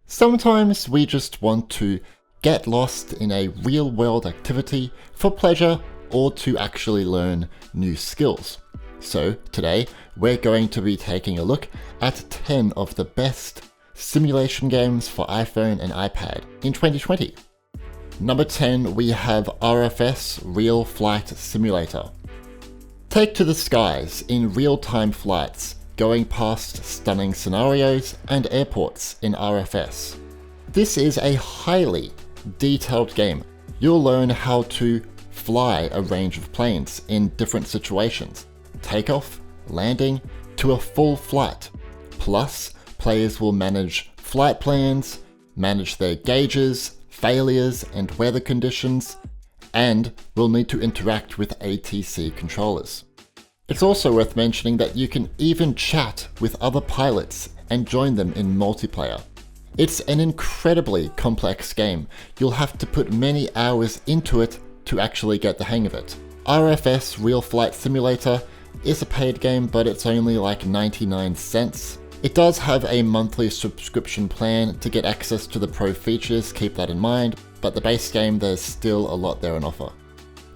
Sometimes we just want to get lost in a real-world activity for pleasure or to actually learn new skills. So today we're going to be taking a look at 10 of the best simulation games for iPhone and iPad in 2020. Number 10, we have RFS Real Flight Simulator. Take to the skies in real-time flights, going past stunning scenarios and airports in RFS. This is a highly detailed game. You'll learn how to fly a range of planes in different situations, takeoff, landing, to a full flight. Plus, players will manage flight plans, manage their gauges, failures and weather conditions, and will need to interact with ATC controllers. It's also worth mentioning that you can even chat with other pilots and join them in multiplayer. It's an incredibly complex game. You'll have to put many hours into it to actually get the hang of it. RFS Real Flight Simulator is a paid game, but it's only like 99 cents. It does have a monthly subscription plan to get access to the pro features, keep that in mind, but the base game, there's still a lot there on offer.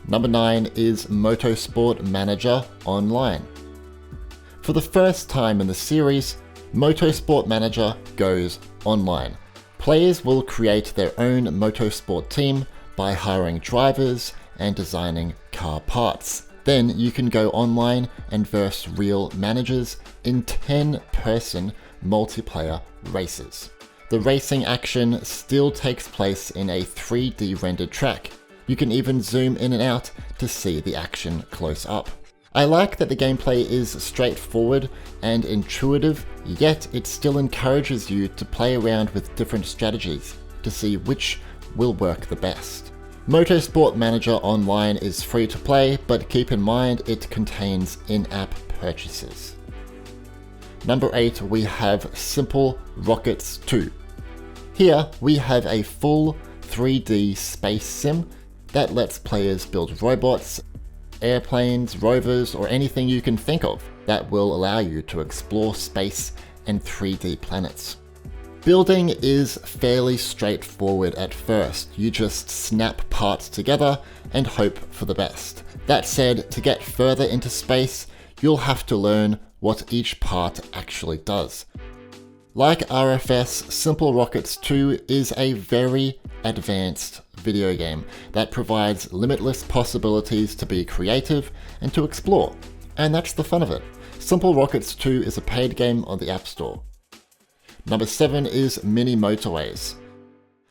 Number 9 is Motorsport Manager Online. For the first time in the series, Motorsport Manager goes online. Players will create their own motorsport team by hiring drivers and designing car parts. Then you can go online and verse real managers in 10-person multiplayer races. The racing action still takes place in a 3D rendered track. You can even zoom in and out to see the action close up. I like that the gameplay is straightforward and intuitive, yet it still encourages you to play around with different strategies to see which will work the best. Motorsport Manager Online is free to play, but keep in mind it contains in-app purchases. Number 8, we have SimpleRockets 2. Here we have a full 3D space sim that lets players build robots, airplanes, rovers, or anything you can think of that will allow you to explore space and 3D planets. Building is fairly straightforward at first. You just snap parts together and hope for the best. That said, to get further into space, you'll have to learn what each part actually does. Like RFS, SimpleRockets 2 is a very advanced video game that provides limitless possibilities to be creative and to explore, and that's the fun of it. SimpleRockets 2 is a paid game on the App Store. Number 7 is Mini Motorways.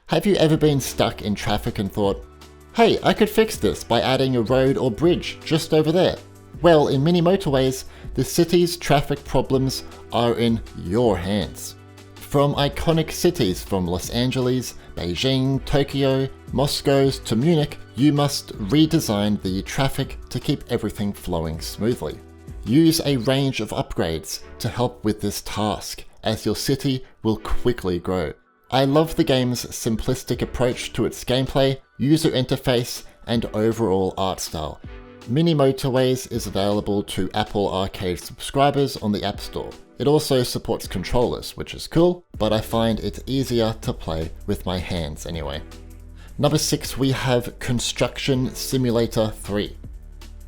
Have you ever been stuck in traffic and thought, hey, I could fix this by adding a road or bridge just over there? Well, in Mini Motorways, the city's traffic problems are in your hands. From iconic cities from Los Angeles, Beijing, Tokyo, Moscow to Munich, you must redesign the traffic to keep everything flowing smoothly. Use a range of upgrades to help with this task, as your city will quickly grow. I love the game's simplistic approach to its gameplay, user interface, and overall art style. Mini Motorways is available to Apple Arcade subscribers on the App Store. It also supports controllers, which is cool, but I find it easier to play with my hands anyway. Number 6, we have Construction Simulator 3.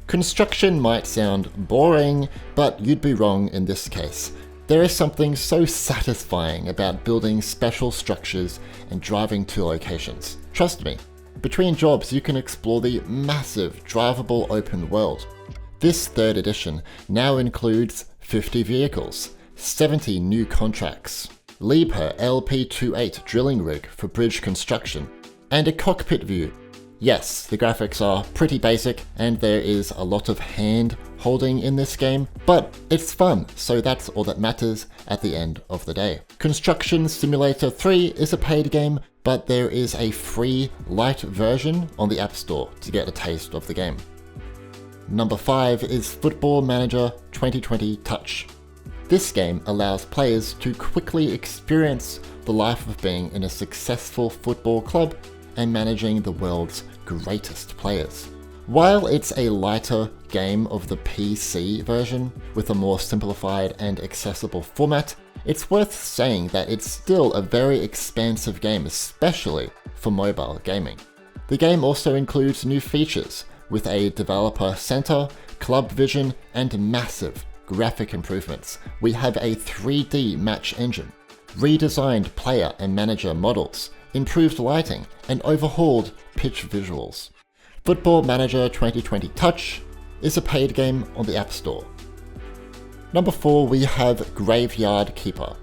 Construction might sound boring, but you'd be wrong in this case. There is something so satisfying about building special structures and driving to locations. Trust me, between jobs you can explore the massive drivable open world. This 3rd edition now includes 50 vehicles, 70 new contracts, Liebherr LP28 drilling rig for bridge construction, and a cockpit view. Yes, the graphics are pretty basic and there is a lot of hand holding in this game, but it's fun, so that's all that matters at the end of the day. Construction Simulator 3 is a paid game, but there is a free light version on the App Store to get a taste of the game. Number 5 is Football Manager 2020 Touch. This game allows players to quickly experience the life of being in a successful football club and managing the world's greatest players. While it's a lighter game of the PC version with a more simplified and accessible format, it's worth saying that it's still a very expansive game, especially for mobile gaming. The game also includes new features with a developer center, club vision, and massive graphic improvements. We have a 3D match engine, redesigned player and manager models, improved lighting, and overhauled pitch visuals. Football Manager 2020 Touch is a paid game on the App Store. Number 4, we have Graveyard Keeper.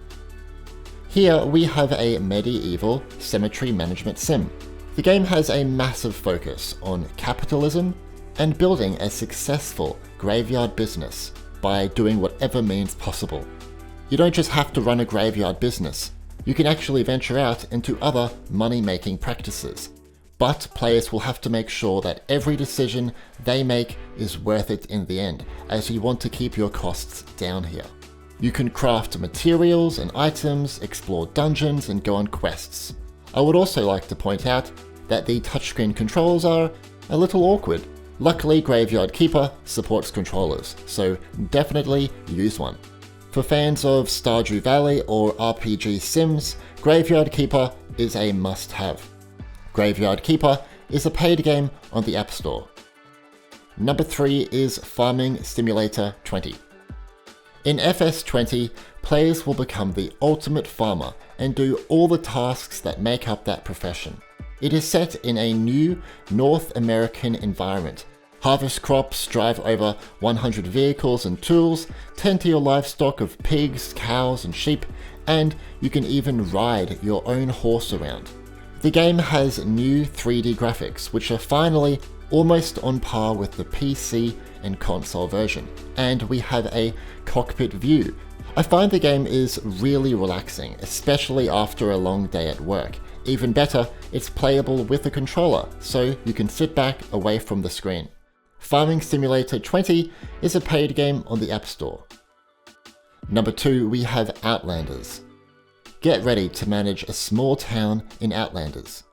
Here we have a medieval cemetery management sim. The game has a massive focus on capitalism and building a successful graveyard business by doing whatever means possible. You don't just have to run a graveyard business, you can actually venture out into other money-making practices. But players will have to make sure that every decision they make is worth it in the end, as you want to keep your costs down here. You can craft materials and items, explore dungeons, and go on quests. I would also like to point out that the touchscreen controls are a little awkward. Luckily, Graveyard Keeper supports controllers, so definitely use one. For fans of Stardew Valley or RPG sims, Graveyard Keeper is a must-have. Graveyard Keeper is a paid game on the App Store. Number 3 is Farming Simulator 20. In FS20, players will become the ultimate farmer and do all the tasks that make up that profession. It is set in a new North American environment. Harvest crops, drive over 100 vehicles and tools, tend to your livestock of pigs, cows, and sheep, and you can even ride your own horse around. The game has new 3D graphics, which are finally almost on par with the PC and console version, and we have a cockpit view. I find the game is really relaxing, especially after a long day at work. Even better, it's playable with a controller, so you can sit back away from the screen. Farming Simulator 20 is a paid game on the App Store. Number 2, we have Outlanders. Get ready to manage a small town in Outlanders.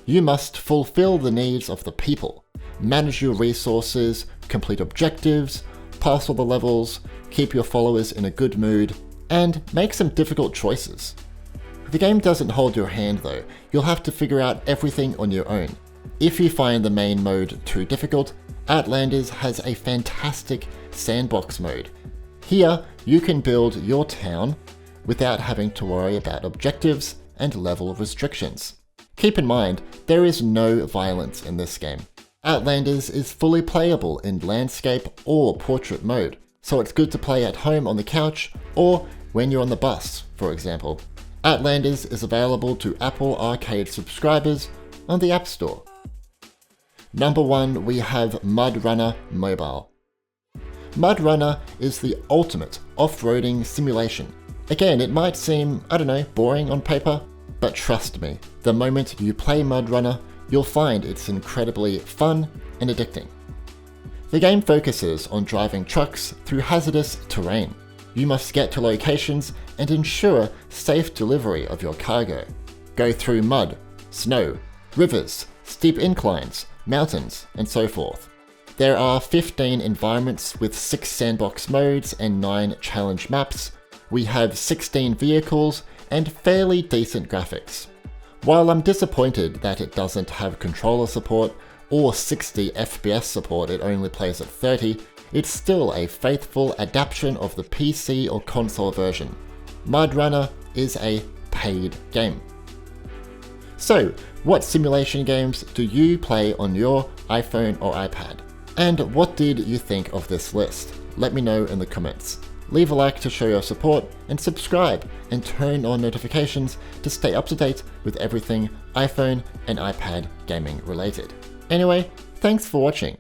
You must fulfill the needs of the people, manage your resources, complete objectives, pass all the levels, keep your followers in a good mood, and make some difficult choices. The game doesn't hold your hand though, you'll have to figure out everything on your own. If you find the main mode too difficult, Outlanders has a fantastic sandbox mode. Here, you can build your town without having to worry about objectives and level restrictions. Keep in mind, there is no violence in this game. Outlanders is fully playable in landscape or portrait mode, so it's good to play at home on the couch or when you're on the bus, for example. Outlanders is available to Apple Arcade subscribers on the App Store. Number 1, we have Mudrunner Mobile. Mudrunner is the ultimate off-roading simulation. Again, it might seem, boring on paper, but trust me, the moment you play Mudrunner, you'll find it's incredibly fun and addicting. The game focuses on driving trucks through hazardous terrain. You must get to locations and ensure safe delivery of your cargo. Go through mud, snow, rivers, steep inclines, mountains, and so forth. There are 15 environments with 6 sandbox modes and 9 challenge maps. We have 16 vehicles and fairly decent graphics. While I'm disappointed that it doesn't have controller support or 60 FPS support, it only plays at 30, it's still a faithful adaptation of the PC or console version. Mudrunner is a paid game. So, what simulation games do you play on your iPhone or iPad? And what did you think of this list? Let me know in the comments. Leave a like to show your support, and subscribe and turn on notifications to stay up to date with everything iPhone and iPad gaming related. Anyway, thanks for watching.